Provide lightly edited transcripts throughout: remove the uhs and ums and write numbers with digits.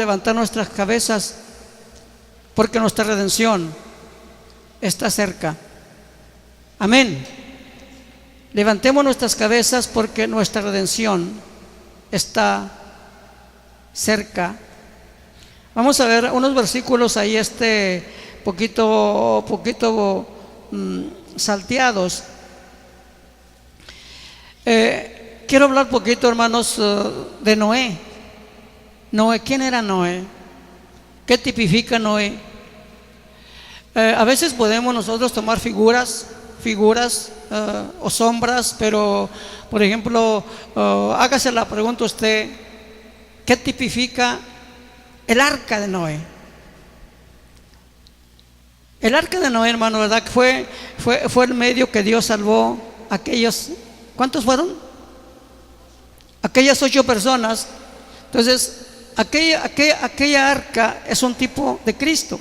levantar nuestras cabezas porque nuestra redención está cerca. Amén. Levantemos nuestras cabezas porque nuestra redención está cerca. Vamos a ver unos versículos ahí poquito salteados. Quiero hablar poquito, hermanos, de Noé. Noé, ¿quién era Noé? ¿Qué tipifica Noé? A veces podemos nosotros tomar figuras o sombras, pero por ejemplo, hágase la pregunta usted: ¿qué tipifica el arca de Noé? El arca de Noé, hermano, ¿verdad? Fue el medio que Dios salvó a aquellos. ¿Cuántos fueron? Aquellas 8 personas. Entonces, aquella arca es un tipo de Cristo.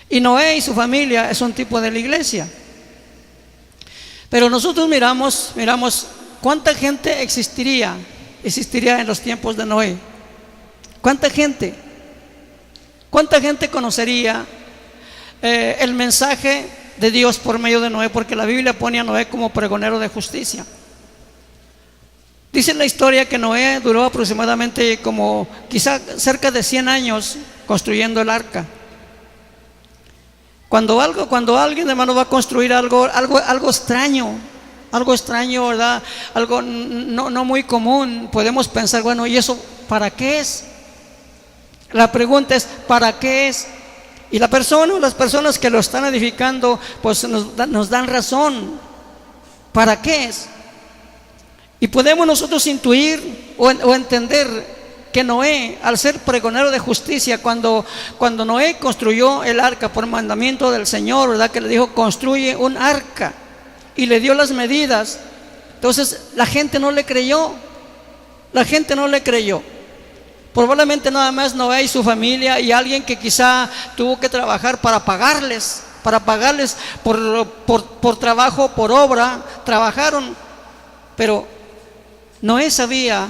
Y Noé y su familia es un tipo de la iglesia. Pero nosotros miramos cuánta gente existiría en los tiempos de Noé. ¿Cuánta gente conocería el mensaje de Dios por medio de Noé? Porque la Biblia pone a Noé como pregonero de justicia. Dice la historia que Noé duró aproximadamente como quizá cerca de 100 años construyendo el arca. Cuando alguien, hermano, va a construir algo extraño, ¿verdad? Algo no muy común, podemos pensar, bueno, ¿y eso para qué es? La pregunta es, ¿para qué es? Y las personas que lo están edificando, pues nos dan razón. ¿Para qué es? Y podemos nosotros intuir o entender que Noé, al ser pregonero de justicia, cuando Noé construyó el arca por mandamiento del Señor, ¿verdad? Que le dijo: construye un arca, y le dio las medidas. Entonces la gente no le creyó. Probablemente nada más Noé y su familia y alguien que quizá tuvo que trabajar para pagarles por trabajo, por obra, trabajaron. Pero Noé sabía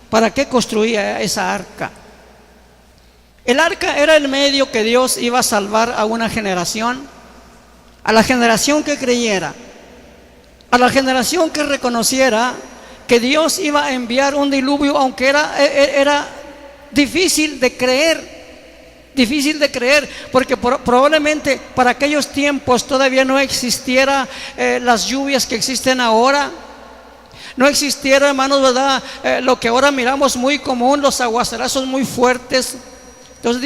para qué construía esa arca. El arca era el medio que Dios iba a salvar a una generación, a la generación que creyera, a la generación que reconociera que Dios iba a enviar un diluvio, aunque era difícil de creer, porque probablemente para aquellos tiempos todavía no existiera las lluvias que existen ahora. No existiera, hermanos, ¿verdad? Lo que ahora miramos muy común, los aguacerazos muy fuertes. Entonces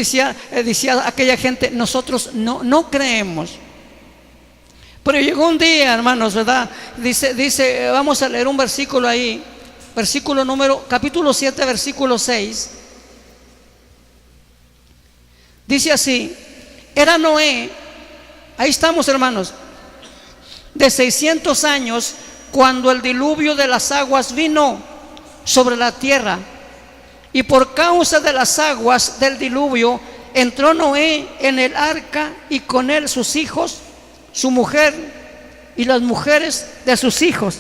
decía aquella gente: nosotros no creemos. Pero llegó un día, hermanos, ¿verdad? Dice, vamos a leer un versículo ahí, capítulo 7, versículo 6. Dice así: era Noé, ahí estamos, hermanos, de 600 años, cuando el diluvio de las aguas vino sobre la tierra, y por causa de las aguas del diluvio entró Noé en el arca, y con él sus hijos, su mujer y las mujeres de sus hijos.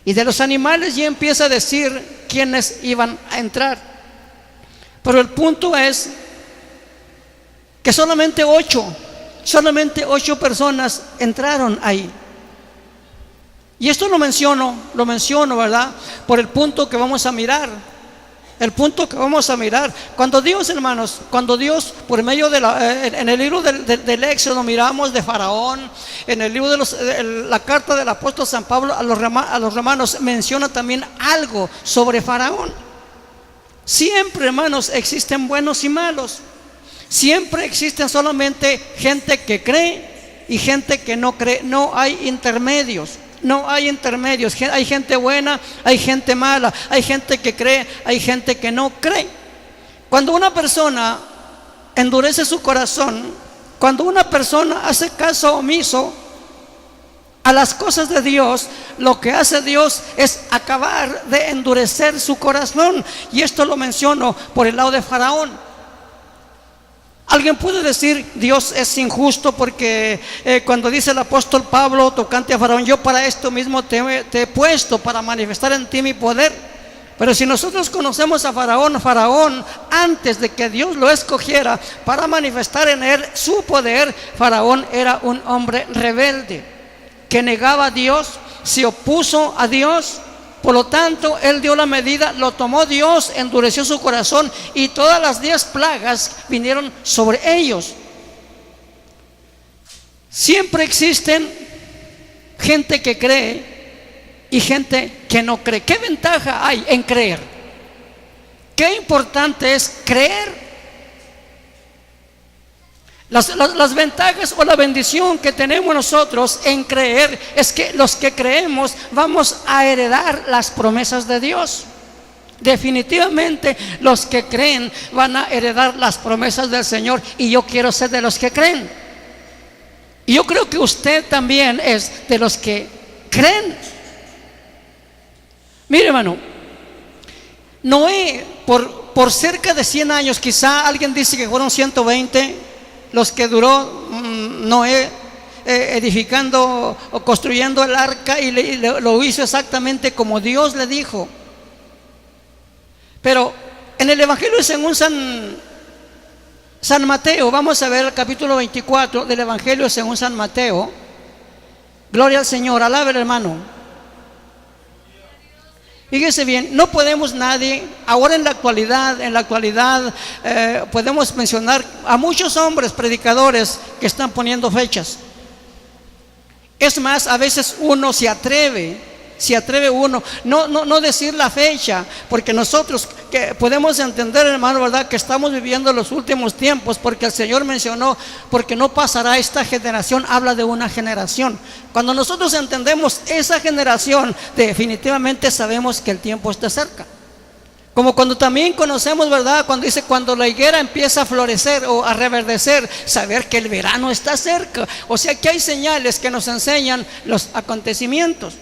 Y de los animales ya empieza a decir quiénes iban a entrar. Pero el punto es que solamente 8 personas entraron ahí. Y esto lo menciono, ¿verdad? Por el punto que vamos a mirar. Cuando Dios, hermanos, por medio de en el libro del Éxodo miramos de Faraón, en el libro la carta del apóstol San Pablo a los romanos menciona también algo sobre Faraón. Siempre, hermanos, existen buenos y malos. Siempre existen solamente gente que cree y gente que no cree. No hay intermedios. Hay gente buena, hay gente mala, hay gente que cree, hay gente que no cree. Cuando una persona endurece su corazón, cuando una persona hace caso omiso a las cosas de Dios, lo que hace Dios es acabar de endurecer su corazón. Y esto lo menciono por el lado de Faraón. Alguien puede decir: Dios es injusto, porque cuando dice el apóstol Pablo tocante a Faraón: yo para esto mismo te he puesto, para manifestar en ti mi poder. Pero si nosotros conocemos a Faraón, Faraón, antes de que Dios lo escogiera para manifestar en él su poder, Faraón era un hombre rebelde, que negaba a Dios, se opuso a Dios. Por lo tanto, él dio la medida, lo tomó Dios, endureció su corazón y todas las 10 plagas vinieron sobre ellos. Siempre existen gente que cree y gente que no cree. ¿Qué ventaja hay en creer? Qué importante es creer. Las ventajas o la bendición que tenemos nosotros en creer es que los que creemos vamos a heredar las promesas de Dios. Definitivamente los que creen van a heredar las promesas del Señor, y yo quiero ser de los que creen. Y yo creo que usted también es de los que creen. Mire, hermano, Noé por cerca de 100 años, quizá alguien dice que fueron 120 los que duró Noé edificando o construyendo el arca, y lo hizo exactamente como Dios le dijo. Pero en el Evangelio según San Mateo, vamos a ver el capítulo 24 del Evangelio según San Mateo. Gloria al Señor, alabe al hermano. Fíjese bien, no podemos nadie, ahora en la actualidad podemos mencionar a muchos hombres predicadores que están poniendo fechas. Es más, a veces uno se atreve uno no decir la fecha, porque nosotros que podemos entender, hermano, verdad, que estamos viviendo los últimos tiempos, porque el Señor mencionó, porque no pasará esta generación, habla de una generación. Cuando nosotros entendemos esa generación, definitivamente sabemos que el tiempo está cerca. Como cuando también conocemos, verdad, cuando dice cuando la higuera empieza a florecer o a reverdecer, saber que el verano está cerca. O sea que hay señales que nos enseñan los acontecimientos.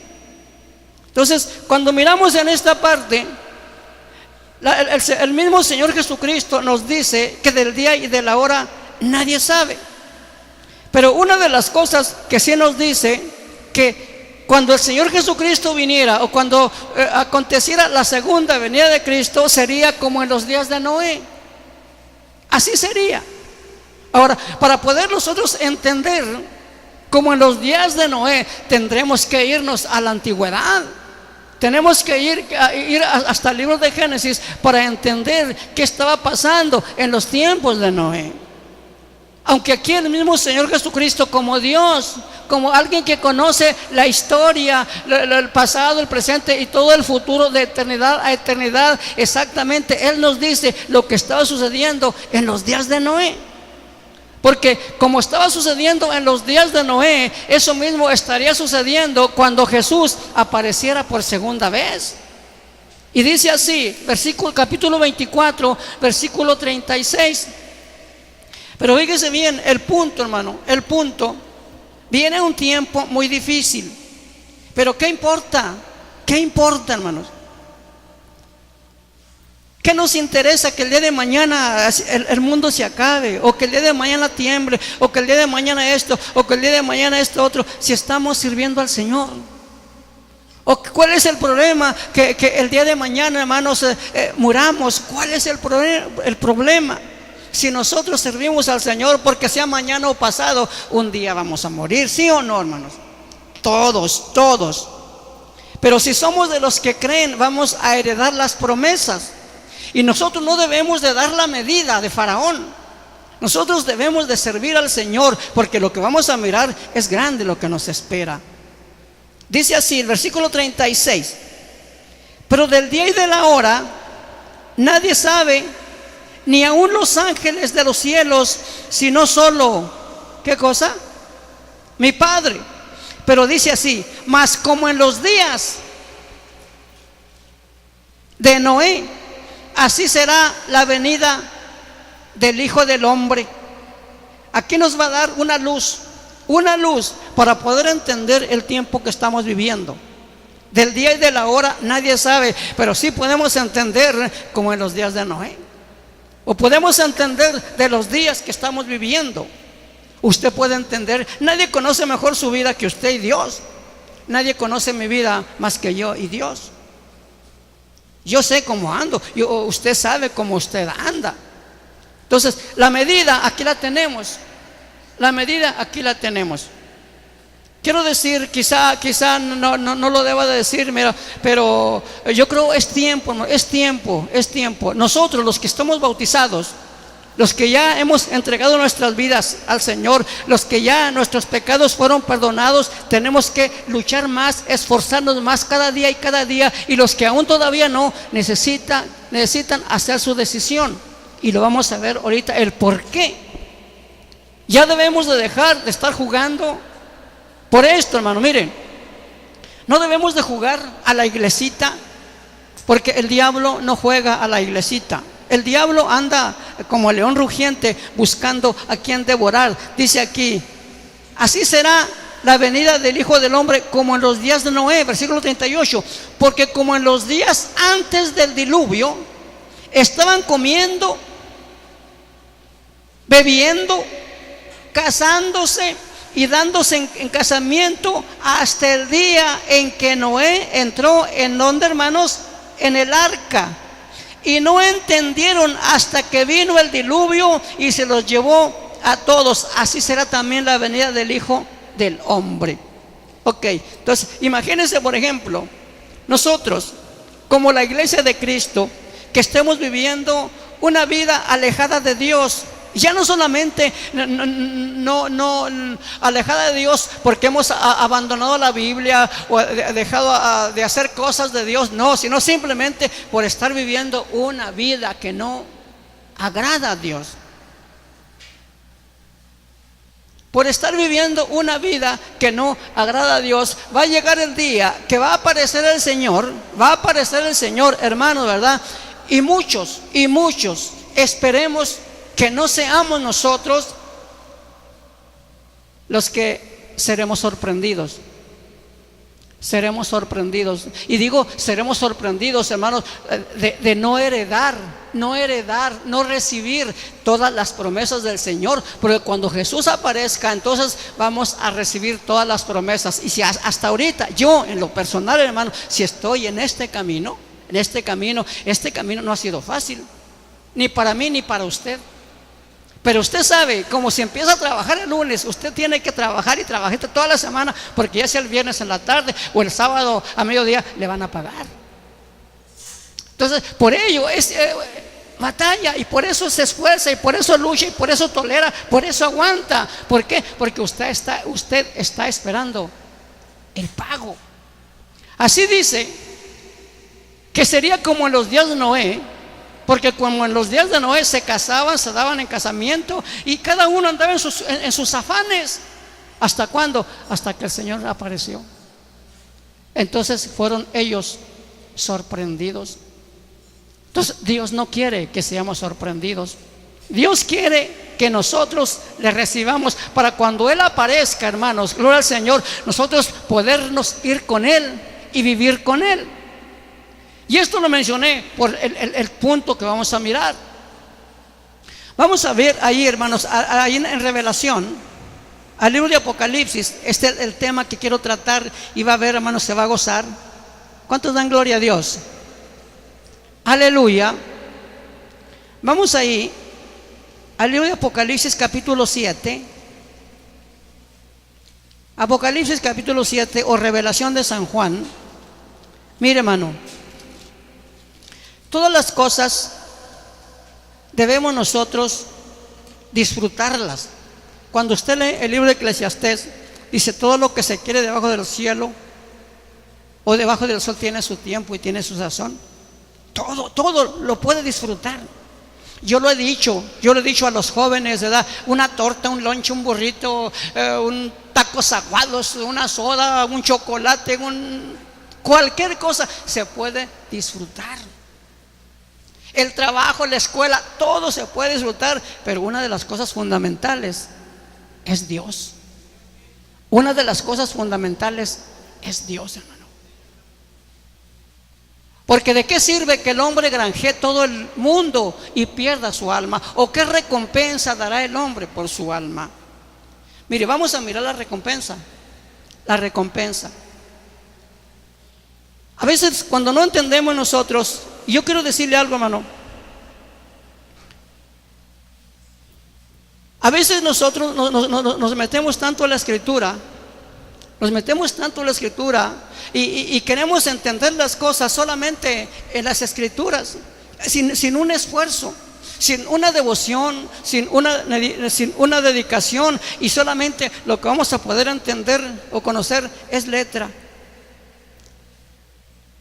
Entonces, cuando miramos en esta parte, el mismo Señor Jesucristo nos dice que del día y de la hora nadie sabe. Pero una de las cosas que sí nos dice, que cuando el Señor Jesucristo viniera, o cuando aconteciera la segunda venida de Cristo, sería como en los días de Noé. Así sería. Ahora, para poder nosotros entender como en los días de Noé, tendremos que irnos a la antigüedad. Tenemos que ir hasta el libro de Génesis para entender qué estaba pasando en los tiempos de Noé. Aunque aquí el mismo Señor Jesucristo, como Dios, como alguien que conoce la historia, el pasado, el presente y todo el futuro, de eternidad a eternidad, exactamente Él nos dice lo que estaba sucediendo en los días de Noé. Porque como estaba sucediendo en los días de Noé, eso mismo estaría sucediendo cuando Jesús apareciera por segunda vez. Y dice así, capítulo 24, versículo 36. Pero fíjese bien, el punto, hermano, el punto. Viene un tiempo muy difícil. Pero ¿qué importa? ¿Qué importa, hermanos? ¿Qué nos interesa que el día de mañana el mundo se acabe? O que el día de mañana tiemble, o que el día de mañana esto, o que el día de mañana esto otro, si estamos sirviendo al Señor. ¿O cuál es el problema? Que el día de mañana, hermanos, muramos. ¿Cuál es el problema? Si nosotros servimos al Señor, porque sea mañana o pasado, un día vamos a morir, ¿sí o no, hermanos? Todos. Pero si somos de los que creen, vamos a heredar las promesas. Y nosotros no debemos de dar la medida de Faraón. Nosotros debemos de servir al Señor, porque lo que vamos a mirar es grande lo que nos espera. Dice así el versículo 36: pero del día y de la hora nadie sabe, ni aun los ángeles de los cielos, sino solo, ¿qué cosa? Mi Padre. Pero dice así: mas como en los días de Noé, así será la venida del Hijo del Hombre. Aquí nos va a dar una luz para poder entender el tiempo que estamos viviendo. Del día y de la hora nadie sabe, pero sí podemos entender como en los días de Noé, o podemos entender de los días que estamos viviendo. Usted puede entender, nadie conoce mejor su vida que usted y Dios. Nadie conoce mi vida más que yo y Dios. Yo sé cómo ando, usted sabe cómo usted anda. Entonces, la medida aquí la tenemos. La medida aquí la tenemos. Quiero decir, quizá no lo deba de decir, mira, pero yo creo es tiempo. Nosotros, los que estamos bautizados, los que ya hemos entregado nuestras vidas al Señor, los que ya nuestros pecados fueron perdonados, tenemos que luchar más, esforzarnos más cada día y cada día. Y los que aún todavía no, necesitan hacer su decisión. Y lo vamos a ver ahorita, el por qué. Ya debemos de dejar de estar jugando. Por esto, hermano, miren, no debemos de jugar a la iglesita, porque el diablo no juega a la iglesita. El diablo anda como león rugiente buscando a quien devorar. Dice aquí, así será la venida del Hijo del Hombre como en los días de Noé, versículo 38. Porque como en los días antes del diluvio, estaban comiendo, bebiendo, casándose y dándose en casamiento hasta el día en que Noé entró en donde, hermanos, en el arca, y no entendieron hasta que vino el diluvio y se los llevó a todos. Así será también la venida del Hijo del Hombre. Ok, entonces imagínense, por ejemplo, nosotros como la iglesia de Cristo, que estemos viviendo una vida alejada de Dios. Ya no solamente no alejada de Dios porque hemos abandonado la Biblia o dejado de hacer cosas de Dios, no, sino simplemente por estar viviendo una vida que no agrada a Dios. Por estar viviendo una vida que no agrada a Dios, va a llegar el día que va a aparecer el Señor, hermano, ¿verdad? Y muchos, esperemos que no seamos nosotros los que seremos sorprendidos. Y digo, seremos sorprendidos, hermanos, de no recibir todas las promesas del Señor. Porque cuando Jesús aparezca, entonces vamos a recibir todas las promesas. Y si hasta ahorita, yo en lo personal, hermano, si estoy en este camino no ha sido fácil, ni para mí ni para usted. Pero usted sabe, como si empieza a trabajar el lunes, usted tiene que trabajar y trabajar toda la semana, porque ya sea el viernes en la tarde o el sábado a mediodía le van a pagar. Entonces, por ello es batalla, y por eso se esfuerza, y por eso lucha, y por eso tolera, por eso aguanta. ¿Por qué? Porque usted está esperando el pago. Así dice que sería como en los días de Noé. Porque como en los días de Noé se casaban, se daban en casamiento, y cada uno andaba en sus afanes. ¿Hasta cuándo? Hasta que el Señor apareció. Entonces fueron ellos sorprendidos. Entonces Dios no quiere que seamos sorprendidos. Dios quiere que nosotros le recibamos para cuando Él aparezca, hermanos, gloria al Señor, nosotros podernos ir con Él y vivir con Él. Y esto lo mencioné por el punto que vamos a mirar. Vamos a ver ahí, hermanos, ahí en Revelación, al libro de Apocalipsis. Este es el tema que quiero tratar, y va a ver, hermanos, se va a gozar. ¿Cuántos dan gloria a Dios? Aleluya. Vamos ahí al libro de Apocalipsis capítulo 7. Apocalipsis capítulo 7, o Revelación de San Juan. Mire, hermano, todas las cosas debemos nosotros disfrutarlas. Cuando usted lee el libro de Eclesiastés, dice: todo lo que se quiere debajo del cielo o debajo del sol tiene su tiempo y tiene su sazón. Todo lo puede disfrutar. Yo lo he dicho a los jóvenes, ¿verdad? Una torta, un lonche, un burrito, un tacos aguados, una soda, un chocolate, cualquier cosa se puede disfrutar. El trabajo, la escuela, todo se puede disfrutar, pero una de las cosas fundamentales es Dios. Una de las cosas fundamentales es Dios, hermano. Porque ¿de qué sirve que el hombre granjee todo el mundo y pierda su alma? ¿O qué recompensa dará el hombre por su alma? Mire, vamos a mirar la recompensa. La recompensa. A veces cuando no entendemos nosotros Y yo quiero decirle algo, hermano. A veces nosotros nos metemos tanto en la Escritura, y queremos entender las cosas solamente en las Escrituras, sin un esfuerzo, sin una devoción, sin una dedicación, y solamente lo que vamos a poder entender o conocer es letra.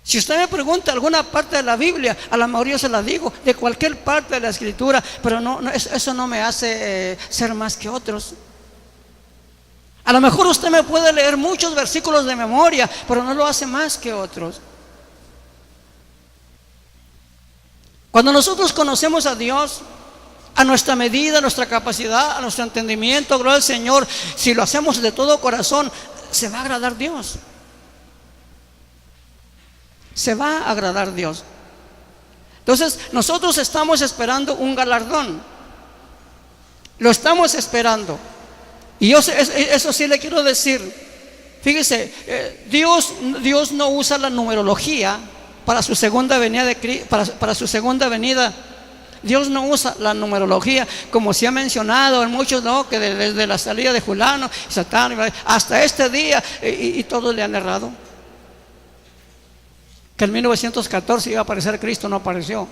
Si usted me pregunta alguna parte de la Biblia, a lo mejor yo se la digo, de cualquier parte de la Escritura, pero eso no me hace ser más que otros. A lo mejor usted me puede leer muchos versículos de memoria, pero no lo hace más que otros. Cuando nosotros conocemos a Dios, a nuestra medida, a nuestra capacidad, a nuestro entendimiento, gloria al Señor, si lo hacemos de todo corazón, se va a agradar Dios. Se va a agradar Dios. Entonces nosotros estamos esperando un galardón. Lo estamos esperando. Y yo eso sí le quiero decir. Fíjese, Dios no usa la numerología para su segunda venida para su segunda venida. Dios no usa la numerología, como se ha mencionado en muchos, ¿no? Que desde la salida de Julano, Satán, hasta este día, y todos le han errado. Que en 1914 iba a aparecer Cristo, no apareció.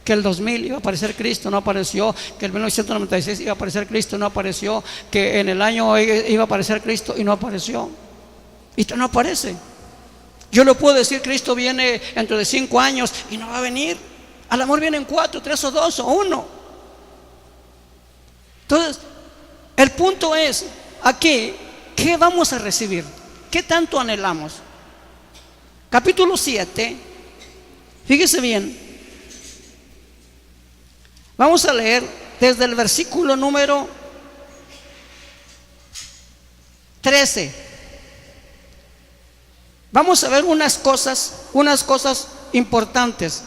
Que el 2000 iba a aparecer Cristo, no apareció. Que en 1996 iba a aparecer Cristo, no apareció. Que en el año iba a aparecer Cristo y no apareció. Y no aparece. Yo le puedo decir, Cristo viene dentro de 5 años y no va a venir. Al amor vienen 4, 3 o 2 o 1. Entonces, el punto es, aquí, ¿qué vamos a recibir? ¿Qué tanto anhelamos? Capítulo 7, fíjese bien. Vamos a leer desde el versículo número 13. Vamos a ver unas cosas importantes.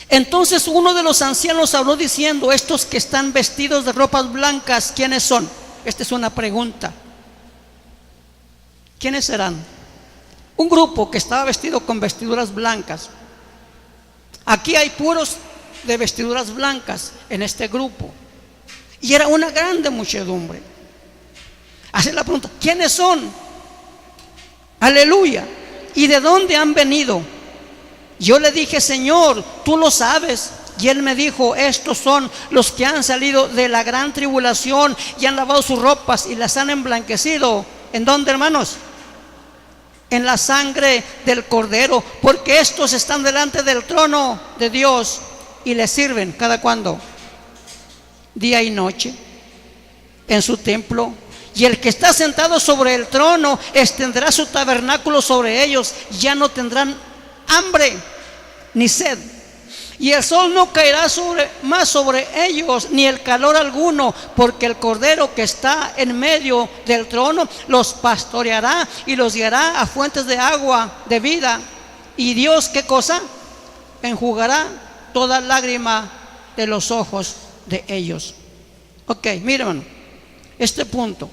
Entonces uno de los ancianos habló diciendo: estos que están vestidos de ropas blancas, ¿quiénes son? Esta es una pregunta. ¿Quiénes serán? Un grupo que estaba vestido con vestiduras blancas. Aquí hay puros de vestiduras blancas en este grupo. Y era una grande muchedumbre. Hace la pregunta: ¿quiénes son? Aleluya. ¿Y de dónde han venido? Yo le dije: Señor, tú lo sabes. Y él me dijo: estos son los que han salido de la gran tribulación y han lavado sus ropas y las han emblanquecido. ¿En dónde, hermanos? En la sangre del Cordero, porque estos están delante del trono de Dios y le sirven, ¿cada cuándo? Día y noche, en su templo. Y el que está sentado sobre el trono extenderá su tabernáculo sobre ellos. Ya no tendrán hambre ni sed, y el sol no caerá más sobre ellos, ni el calor alguno, porque el Cordero que está en medio del trono los pastoreará y los guiará a fuentes de agua de vida. Y Dios, ¿qué cosa? Enjugará toda lágrima de los ojos de ellos. Ok, miren, hermano, este punto.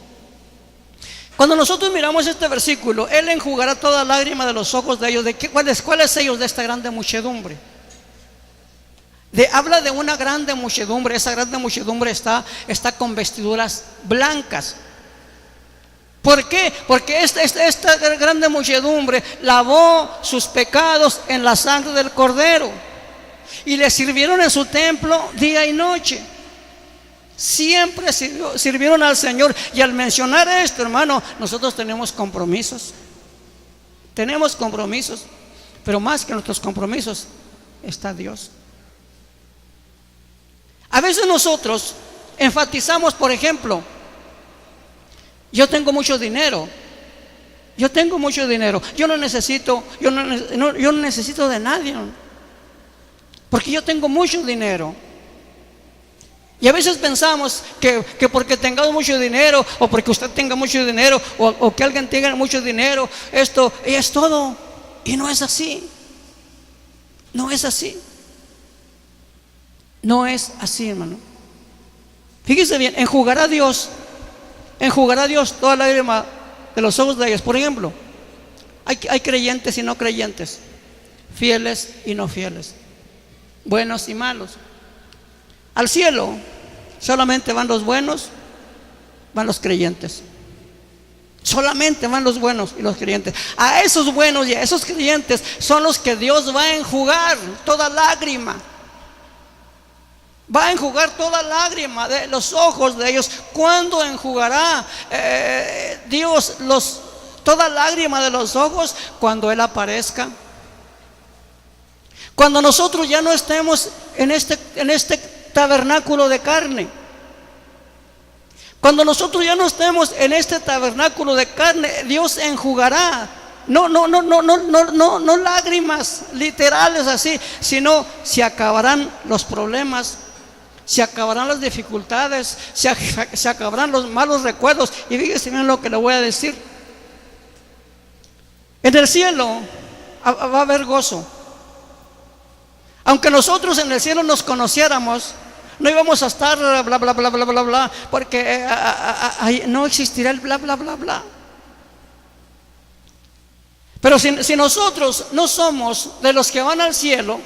Cuando nosotros miramos este versículo, Él enjugará toda lágrima de los ojos de ellos. ¿Cuáles ellos? De esta grande muchedumbre. Habla de una grande muchedumbre. Esa grande muchedumbre está con vestiduras blancas. ¿Por qué? Porque esta grande muchedumbre lavó sus pecados en la sangre del Cordero y le sirvieron en su templo día y noche. Siempre sirvieron al Señor. Y al mencionar esto, hermano, nosotros tenemos compromisos. Tenemos compromisos. Pero más que nuestros compromisos está Dios. A veces nosotros enfatizamos, por ejemplo, yo tengo mucho dinero. Yo tengo mucho dinero. Yo no necesito de nadie, porque yo tengo mucho dinero. Y a veces pensamos que porque tengamos mucho dinero, o porque usted tenga mucho dinero, o que alguien tenga mucho dinero, esto es todo. Y no es así. No es así. No es así, hermano. Fíjese bien, enjugará Dios toda lágrima de los ojos de ellos. Por ejemplo, hay creyentes y no creyentes. fieles y no fieles, buenos y malos. Al cielo solamente van los buenos, van los creyentes. Solamente van los buenos y los creyentes. A esos buenos y a esos creyentes son los que Dios va a enjugar toda lágrima. Va a enjugar toda lágrima de los ojos de ellos. ¿Cuándo enjugará Dios toda lágrima de los ojos? Cuando Él aparezca. Cuando nosotros ya no estemos en este tabernáculo de carne. Cuando nosotros ya no estemos en este tabernáculo de carne, Dios enjugará. No lágrimas literales así, sino se acabarán los problemas, se acabarán las dificultades, se acabarán los malos recuerdos. Y fíjese bien lo que le voy a decir. En el cielo va a haber gozo. Aunque nosotros en el cielo nos conociéramos, no íbamos a estar bla, bla, bla, bla, bla, bla, porque no existirá el bla, bla, bla, bla. Pero si nosotros no somos de los que van al cielo,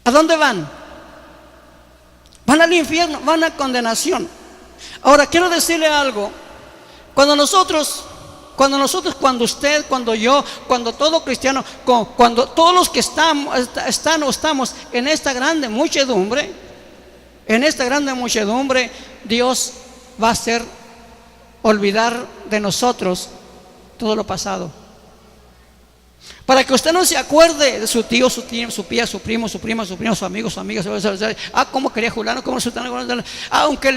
¿a dónde van? Van al infierno, van a condenación. Ahora quiero decirle algo. Cuando usted, cuando yo, cuando todo cristiano, cuando todos los que estamos en esta grande muchedumbre, Dios va a hacer olvidar de nosotros todo lo pasado. Para que usted no se acuerde de su tío, su tía, su pía, su primo, su prima, su primo, su amigo, su amiga, cómo quería Julano, cómo sultano, aunque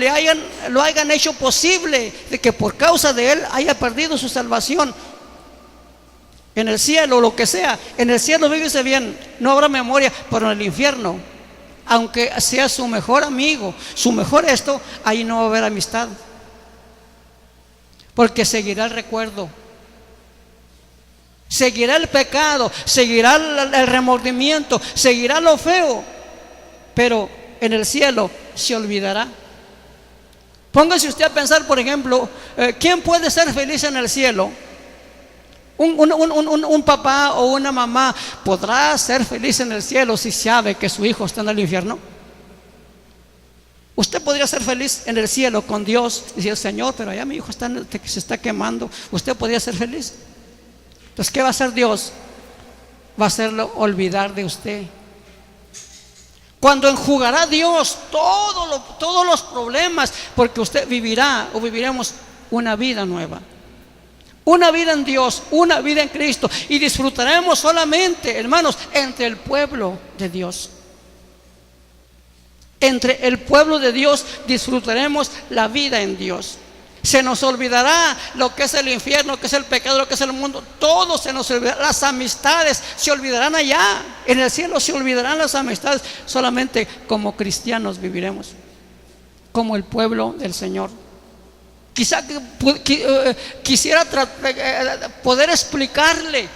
lo hayan hecho posible de que por causa de él haya perdido su salvación. En el cielo, lo que sea, en el cielo vívese bien, no habrá memoria, pero en el infierno, aunque sea su mejor amigo, su mejor ahí no va a haber amistad, porque seguirá el recuerdo. Seguirá el pecado, seguirá el remordimiento, seguirá lo feo, pero en el cielo se olvidará. Póngase usted a pensar, por ejemplo, ¿quién puede ser feliz en el cielo? Un papá o una mamá podrá ser feliz en el cielo si sabe que su hijo está en el infierno. Usted podría ser feliz en el cielo con Dios y decir: Señor, pero allá mi hijo se está quemando. Usted podría ser feliz. Entonces, ¿qué va a hacer Dios? Va a hacerlo olvidar de usted. Cuando enjugará Dios todos los problemas, porque usted vivirá o viviremos una vida nueva, una vida en Dios, una vida en Cristo, y disfrutaremos solamente, hermanos, entre el pueblo de Dios. Entre el pueblo de Dios disfrutaremos la vida en Dios. Se nos olvidará lo que es el infierno, lo que es el pecado, lo que es el mundo. Todo se nos olvidará. Las amistades se olvidarán allá. En el cielo se olvidarán las amistades. Solamente como cristianos viviremos, como el pueblo del Señor. Quizá quisiera poder explicarle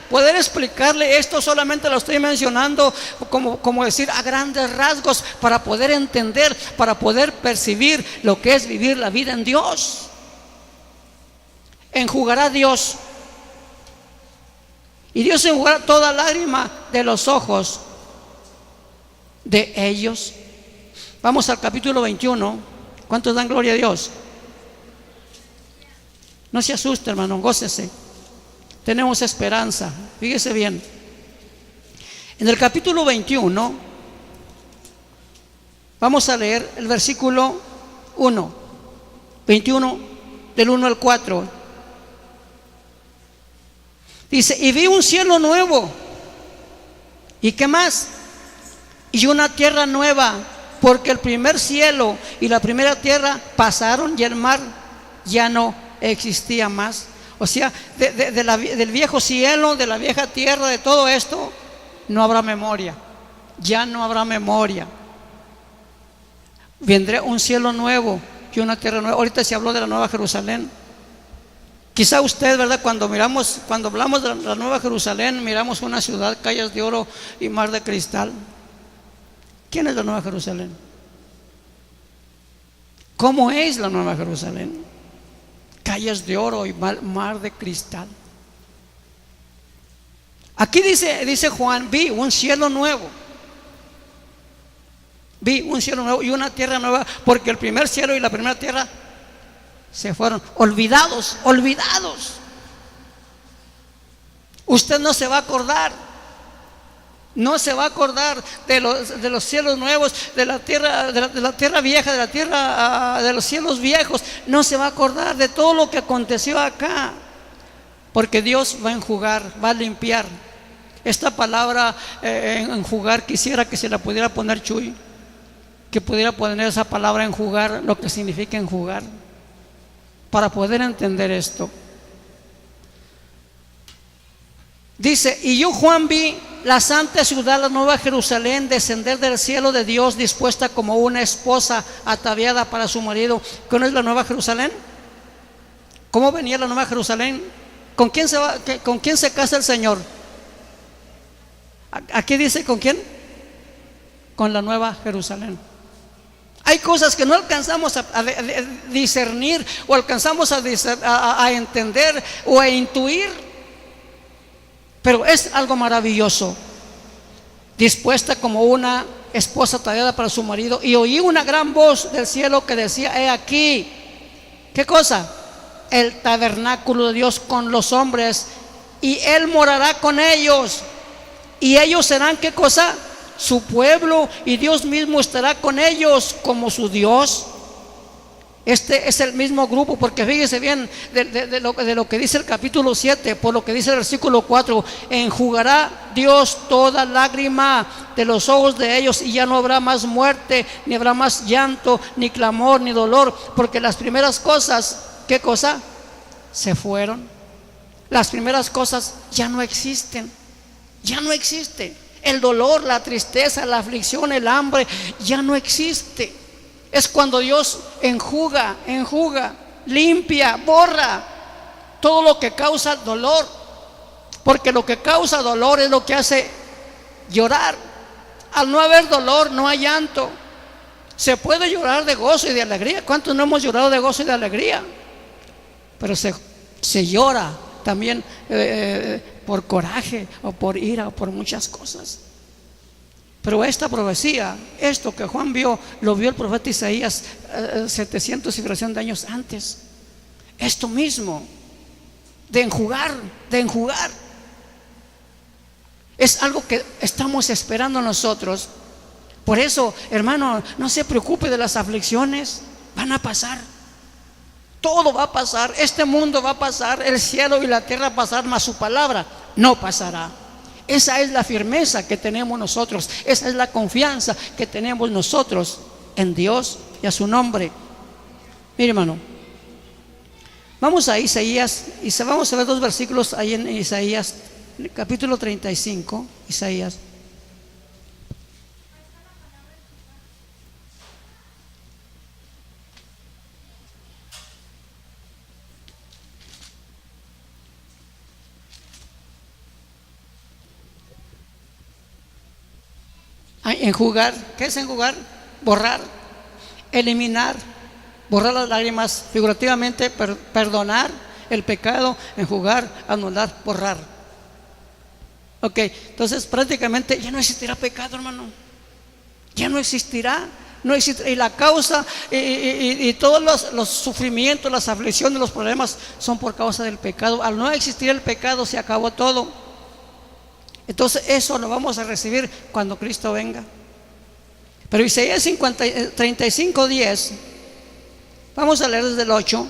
esto. Solamente lo estoy mencionando como decir a grandes rasgos, para poder entender, para poder percibir lo que es vivir la vida en Dios. Enjugará Dios, y Dios enjugará toda lágrima de los ojos de ellos. Vamos al capítulo 21. ¿Cuántos dan gloria a Dios? No se asuste, hermano, gócese. Tenemos esperanza. Fíjese bien. En el capítulo 21 vamos a leer el versículo 1, 21 del 1 al 4. Dice: y vi un cielo nuevo. ¿Y qué más? Y una tierra nueva, porque el primer cielo y la primera tierra pasaron y el mar ya no existía más. O sea, del viejo cielo, de la vieja tierra, de todo esto, no habrá memoria. Ya no habrá memoria. Vendrá un cielo nuevo y una tierra nueva. Ahorita se habló de la Nueva Jerusalén. Quizá usted, ¿verdad? Cuando hablamos de la Nueva Jerusalén, miramos una ciudad, calles de oro y mar de cristal. ¿Quién es la Nueva Jerusalén? ¿Cómo es la Nueva Jerusalén? Calles de oro y mar de cristal. Aquí dice Juan, vi un cielo nuevo. Vi un cielo nuevo y una tierra nueva, porque el primer cielo y la primera tierra se fueron olvidados. Usted no se va a acordar. No se va a acordar de los cielos nuevos, de la tierra, de la tierra vieja, de la tierra, de los cielos viejos. No se va a acordar de todo lo que aconteció acá, porque Dios va a enjugar, va a limpiar. Esta palabra enjugar, quisiera que se la pudiera poner Chuy, que pudiera poner esa palabra enjugar, lo que significa enjugar, para poder entender esto. Dice: y yo, Juan, vi la santa ciudad, la nueva Jerusalén, descender del cielo de Dios, dispuesta como una esposa ataviada para su marido. ¿Qué no es la nueva Jerusalén? ¿Cómo venía la nueva Jerusalén? ¿Con quién se casa el Señor? Aquí dice: ¿con quién? Con la nueva Jerusalén. Hay cosas que no alcanzamos a discernir, o alcanzamos a entender o a intuir, pero es algo maravilloso. Dispuesta como una esposa ataviada para su marido. Y oí una gran voz del cielo que decía: he aquí, ¿qué cosa? El tabernáculo de Dios con los hombres, y Él morará con ellos, y ellos serán, ¿qué cosa? Su pueblo, y Dios mismo estará con ellos como su Dios. Este es el mismo grupo, porque fíjese bien de lo que dice el capítulo 7, por lo que dice el versículo 4: enjugará Dios toda lágrima de los ojos de ellos, y ya no habrá más muerte, ni habrá más llanto, ni clamor, ni dolor, porque las primeras cosas, ¿qué cosa? Se fueron. Las primeras cosas ya no existen. Ya no existe. El dolor, la tristeza, la aflicción, el hambre, ya no existe. Es cuando Dios enjuga, limpia, borra todo lo que causa dolor, porque lo que causa dolor es lo que hace llorar. Al no haber dolor, no hay llanto. Se puede llorar de gozo y de alegría. ¿Cuántos no hemos llorado de gozo y de alegría? Pero se llora también por coraje, o por ira, o por muchas cosas. Pero esta profecía, esto que Juan vio, lo vio el profeta Isaías 700 y fracción de años antes. Esto mismo, de enjugar, es algo que estamos esperando nosotros. Por eso, hermano, no se preocupe de las aflicciones, van a pasar. Todo va a pasar, este mundo va a pasar, el cielo y la tierra va a pasar, mas su palabra no pasará. Esa es la firmeza que tenemos nosotros, esa es la confianza que tenemos nosotros en Dios y a su nombre. Mire, hermano, vamos a Isaías, y vamos a ver dos versículos ahí en Isaías, capítulo 35, Isaías. Enjugar, ¿qué es enjugar? Borrar, eliminar, borrar las lágrimas, figurativamente perdonar el pecado, enjugar, anular, borrar. Ok, entonces prácticamente ya no existirá pecado, hermano. Ya no existirá. Y la causa y todos los sufrimientos, las aflicciones, los problemas son por causa del pecado. Al no existir el pecado, se acabó todo. Entonces eso lo vamos a recibir cuando Cristo venga. Pero Isaías 35:10, vamos a leer desde el 8.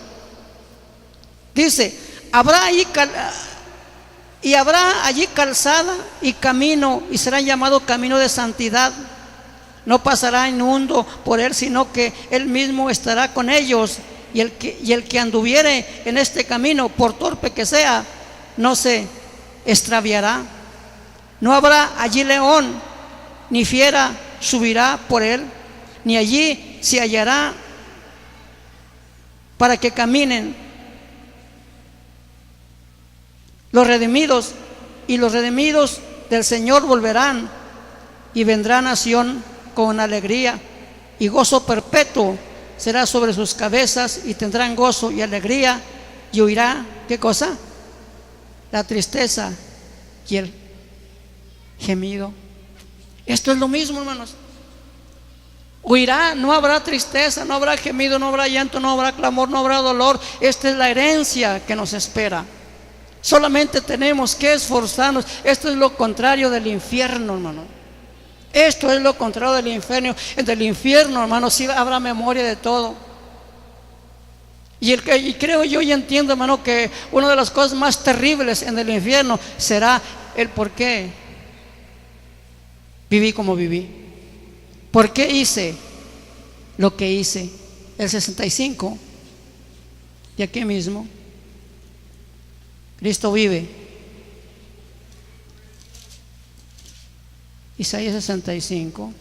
Dice: habrá allí calzada y camino, y será llamado camino de santidad. No pasará inmundo por él, sino que él mismo estará con ellos. Y el que anduviere en este camino, por torpe que sea, no se extraviará. No habrá allí león, ni fiera subirá por él, ni allí se hallará para que caminen los redimidos, y los redimidos del Señor volverán, y vendrá nación con alegría, y gozo perpetuo será sobre sus cabezas, y tendrán gozo y alegría, y huirá, ¿qué cosa? La tristeza y el gemido. Esto es lo mismo, hermanos. Huirá, no habrá tristeza, no habrá gemido, no habrá llanto, no habrá clamor, no habrá dolor. Esta es la herencia que nos espera. Solamente tenemos que esforzarnos. Esto es lo contrario del infierno, hermano. Esto es lo contrario del infierno. Del infierno, hermano, sí habrá memoria de todo. Y creo yo y entiendo, hermano, que una de las cosas más terribles en el infierno será el por qué viví como viví. ¿Por qué hice lo que hice? El 65, y aquí mismo, Cristo vive. Isaías 65.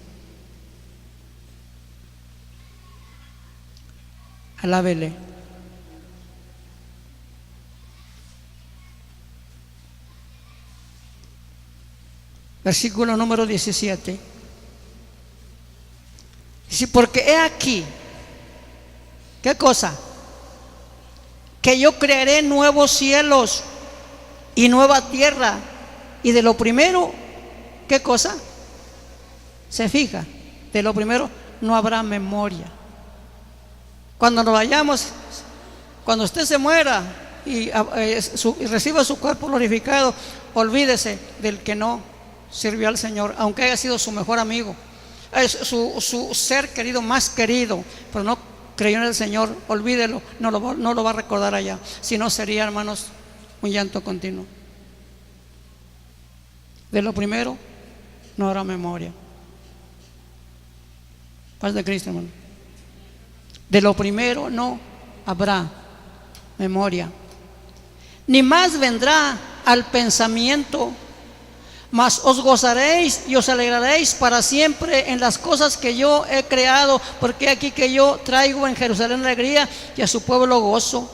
Alábele. Versículo número 17. Dice, porque he aquí, ¿qué cosa? Que yo crearé nuevos cielos y nueva tierra, y de lo primero, ¿qué cosa? Se fija, de lo primero no habrá memoria. Cuando nos vayamos, cuando usted se muera y reciba su cuerpo glorificado, olvídese del que no sirvió al Señor, aunque haya sido su mejor amigo, su ser querido, más querido, pero no creyó en el Señor. Olvídelo, no lo va a recordar allá. Si no, sería, hermanos, un llanto continuo. De lo primero no habrá memoria. Paz de Cristo, hermano. De lo primero no habrá memoria, ni más vendrá al pensamiento. Mas os gozaréis y os alegraréis para siempre en las cosas que yo he creado, porque aquí que yo traigo en Jerusalén alegría y a su pueblo gozo.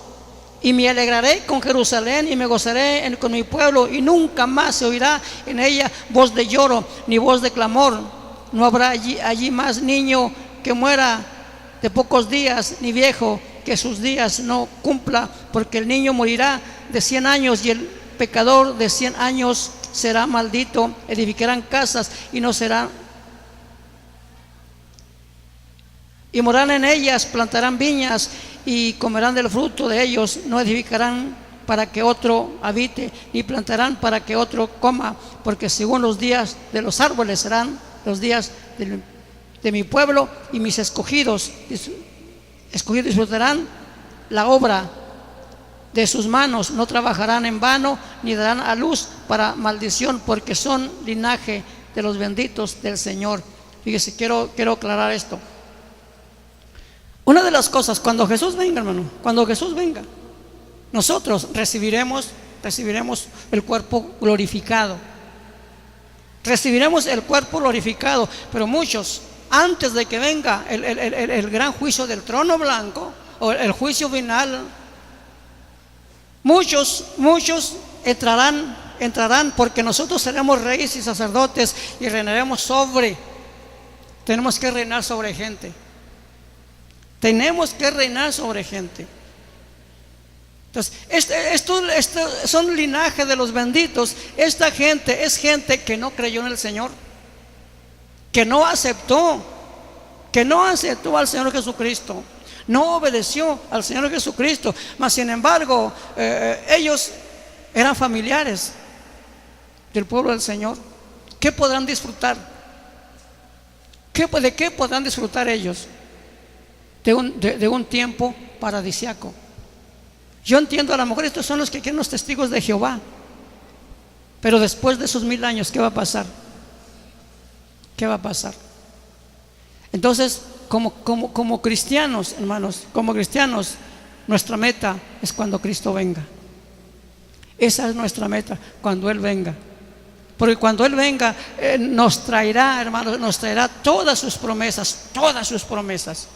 Y me alegraré con Jerusalén y me gozaré con mi pueblo, y nunca más se oirá en ella voz de lloro ni voz de clamor. No habrá allí más niño que muera de pocos días, ni viejo que sus días no cumpla, porque el niño morirá de 100 años y el pecador de 100 años será maldito. Edificarán casas y no serán, y morarán en ellas, plantarán viñas y comerán del fruto de ellos. No edificarán para que otro habite, ni plantarán para que otro coma, porque según los días de los árboles serán los días de mi pueblo, y mis escogidos disfrutarán la obra de sus manos. No trabajarán en vano, ni darán a luz para maldición, porque son linaje de los benditos del Señor. Fíjese, quiero aclarar esto. Una de las cosas, cuando Jesús venga, hermano, cuando Jesús venga, nosotros recibiremos el cuerpo glorificado. Recibiremos el cuerpo glorificado, pero muchos, antes de que venga el gran juicio del trono blanco, o el juicio final, muchos entrarán, porque nosotros seremos reyes y sacerdotes y reinaremos tenemos que reinar sobre gente. Tenemos que reinar sobre gente. Entonces, esto son linaje de los benditos. Esta gente es gente que no creyó en el Señor, que no aceptó al Señor Jesucristo, no obedeció al Señor Jesucristo. Mas sin embargo, ellos eran familiares del pueblo del Señor. ¿Qué podrán disfrutar? ¿De qué podrán disfrutar ellos? De un tiempo paradisiaco. Yo entiendo, a lo mejor estos son los que quieren los testigos de Jehová, pero después de esos 1000 años, ¿qué va a pasar? ¿Qué va a pasar? Entonces, como cristianos, hermanos, como cristianos, nuestra meta es cuando Cristo venga. Esa es nuestra meta, cuando Él venga. Porque cuando Él venga, nos traerá, hermanos, nos traerá todas sus promesas, todas sus promesas.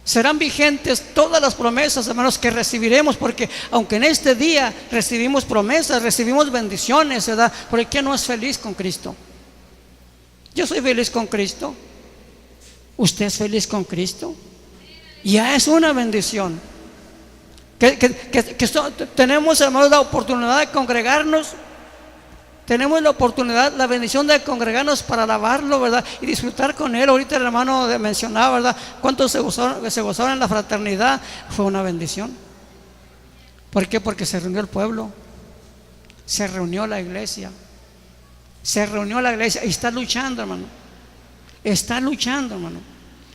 Serán vigentes todas las promesas, hermanos, que recibiremos, porque aunque en este día recibimos promesas, recibimos bendiciones, ¿verdad? ¿Por qué no es feliz con Cristo? Yo soy feliz con Cristo. ¿Usted es feliz con Cristo? Ya es una bendición. Tenemos, hermanos, la oportunidad de congregarnos Tenemos la oportunidad, la bendición de congregarnos para alabarlo, ¿verdad? Y disfrutar con Él. Ahorita el hermano mencionaba, ¿verdad? Cuántos se gozaron en la fraternidad. Fue una bendición. ¿Por qué? Porque se reunió el pueblo, se reunió la iglesia, y está luchando, hermano. Está luchando, hermano.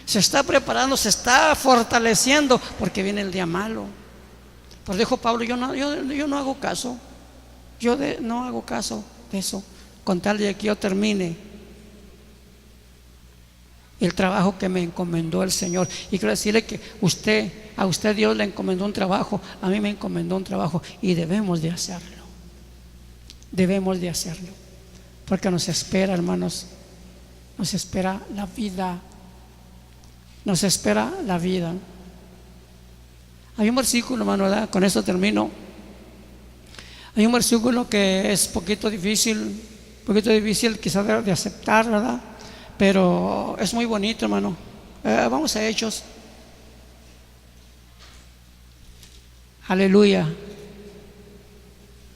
Se está preparando, se está fortaleciendo, porque viene el día malo. Pues dijo Pablo, yo no hago caso. No hago caso de eso, con tal de que yo termine el trabajo que me encomendó el Señor. Y quiero decirle que a usted Dios le encomendó un trabajo, a mí me encomendó un trabajo, y debemos de hacerlo. Debemos de hacerlo, porque nos espera, hermanos, nos espera la vida. Nos espera la vida. Hay un versículo, hermano, ¿verdad? Con esto termino. Hay un versículo que es poquito difícil quizás de aceptar, ¿verdad? Pero es muy bonito, hermano. Vamos a Hechos. Aleluya.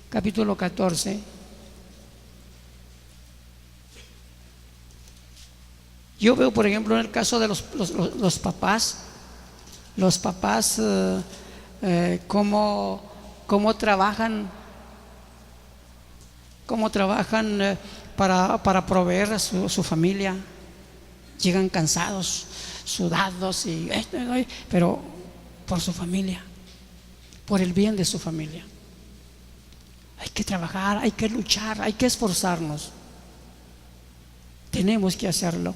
Capítulo 14. Yo veo, por ejemplo, en el caso de los papás, cómo trabajan para proveer a su familia. Llegan cansados, sudados, pero por su familia, por el bien de su familia. Hay que trabajar, hay que luchar, hay que esforzarnos. Tenemos que hacerlo.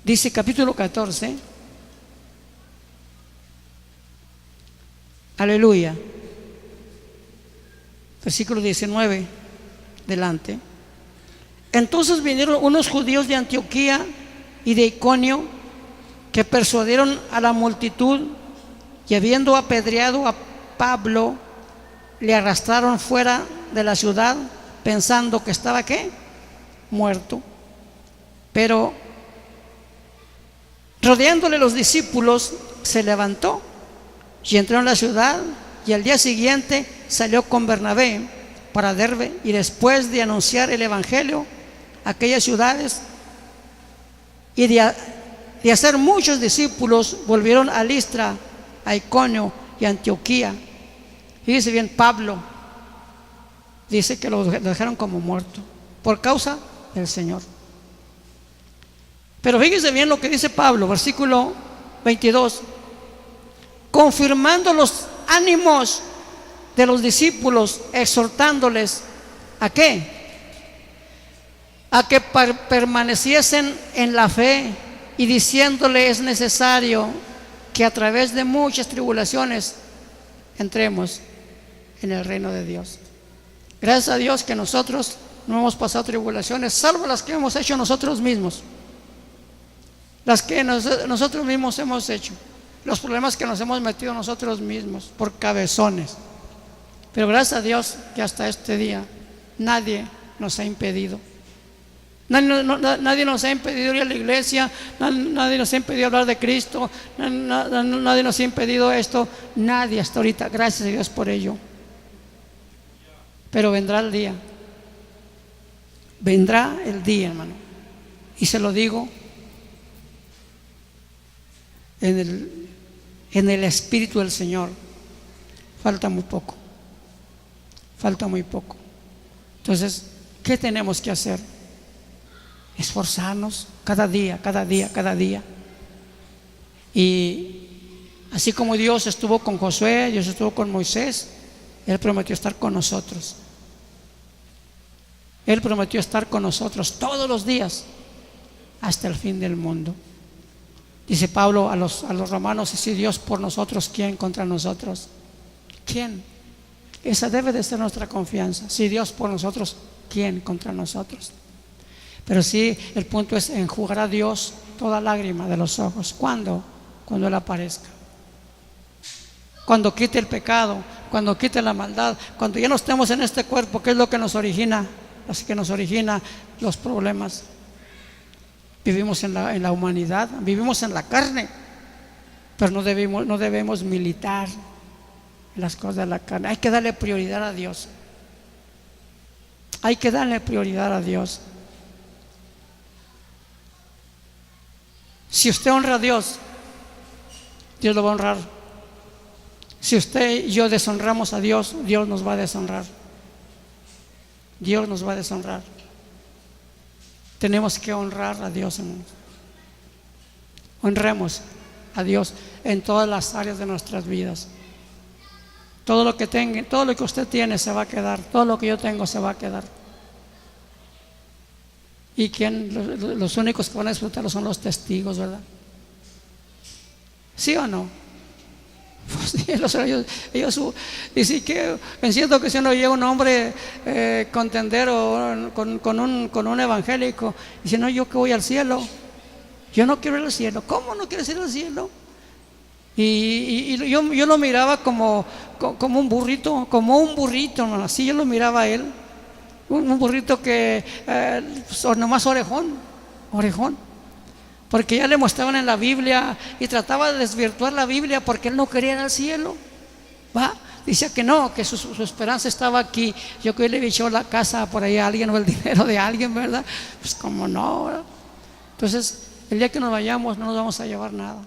Dice capítulo 14. Aleluya. Versículo 19. Delante. Entonces vinieron unos judíos de Antioquía y de Iconio, que persuadieron a la multitud, y habiendo apedreado a Pablo, le arrastraron fuera de la ciudad, pensando que estaba ¿qué? Muerto. Pero rodeándole los discípulos, se levantó y entró en la ciudad, y al día siguiente salió con Bernabé para Derbe, y después de anunciar el evangelio a aquellas ciudades y de hacer muchos discípulos, volvieron a Listra, a Iconio y a Antioquía. Y dice bien, Pablo dice que lo dejaron como muerto por causa del Señor. Pero fíjese bien lo que dice Pablo, versículo 22, confirmando los ánimos de los discípulos, exhortándoles ¿a qué? A que permaneciesen en la fe, y diciéndole es necesario que a través de muchas tribulaciones entremos en el reino de Dios. Gracias a Dios que nosotros no hemos pasado tribulaciones, salvo las que hemos hecho nosotros mismos, las que nosotros mismos hemos hecho, los problemas que nos hemos metido nosotros mismos por cabezones. Pero gracias a Dios que hasta este día nadie nos ha impedido. Nadie nos ha impedido ir a la iglesia, nadie nos ha impedido hablar de Cristo, nadie nos ha impedido esto, nadie hasta ahorita, gracias a Dios por ello. Pero vendrá el día, hermano, y se lo digo en el Espíritu del Señor, falta muy poco. Entonces, ¿qué tenemos que hacer? Esforzarnos cada día. Y así como Dios estuvo con Josué, Dios estuvo con Moisés, Él prometió estar con nosotros. Él prometió estar con nosotros todos los días hasta el fin del mundo. Dice Pablo a los romanos, y si Dios por nosotros, ¿quién contra nosotros? ¿Quién? Esa debe de ser nuestra confianza. Si Dios por nosotros, ¿quién contra nosotros? Pero sí, el punto es enjugar a Dios toda lágrima de los ojos. ¿Cuándo? Cuando Él aparezca. Cuando quite el pecado, cuando quite la maldad, cuando ya no estemos en este cuerpo, ¿qué es lo que nos origina? Así que nos origina los problemas. Vivimos en la humanidad, vivimos en la carne, pero no debemos militar en las cosas de la carne. Hay que darle prioridad a Dios. Hay que darle prioridad a Dios. Si usted honra a Dios, Dios lo va a honrar. Si usted y yo deshonramos a Dios, Dios nos va a deshonrar. Dios nos va a deshonrar. Tenemos que honrar a Dios, hermanos. Honremos a Dios en todas las áreas de nuestras vidas. Todo lo que tenga, todo lo que usted tiene se va a quedar. Todo lo que yo tengo se va a quedar. Y los únicos que van a disfrutarlo son los testigos, ¿verdad? ¿Sí o no? Pues sí, ellos dicen que siento que si uno llega un hombre contendero con un evangélico, dice: no, yo que voy al cielo, yo no quiero ir al cielo. ¿Cómo no quieres ir al cielo? Y yo lo miraba como un burrito, hermano. Así yo lo miraba a él, un burrito que nomás orejón, porque ya le mostraban en la Biblia y trataba de desvirtuar la Biblia porque él no quería ir al cielo, ¿va? Decía que no, que su esperanza estaba aquí. Yo que le había echado la casa por ahí a alguien o el dinero de alguien, ¿verdad? Pues como no, ¿verdad? Entonces el día que nos vayamos no nos vamos a llevar nada.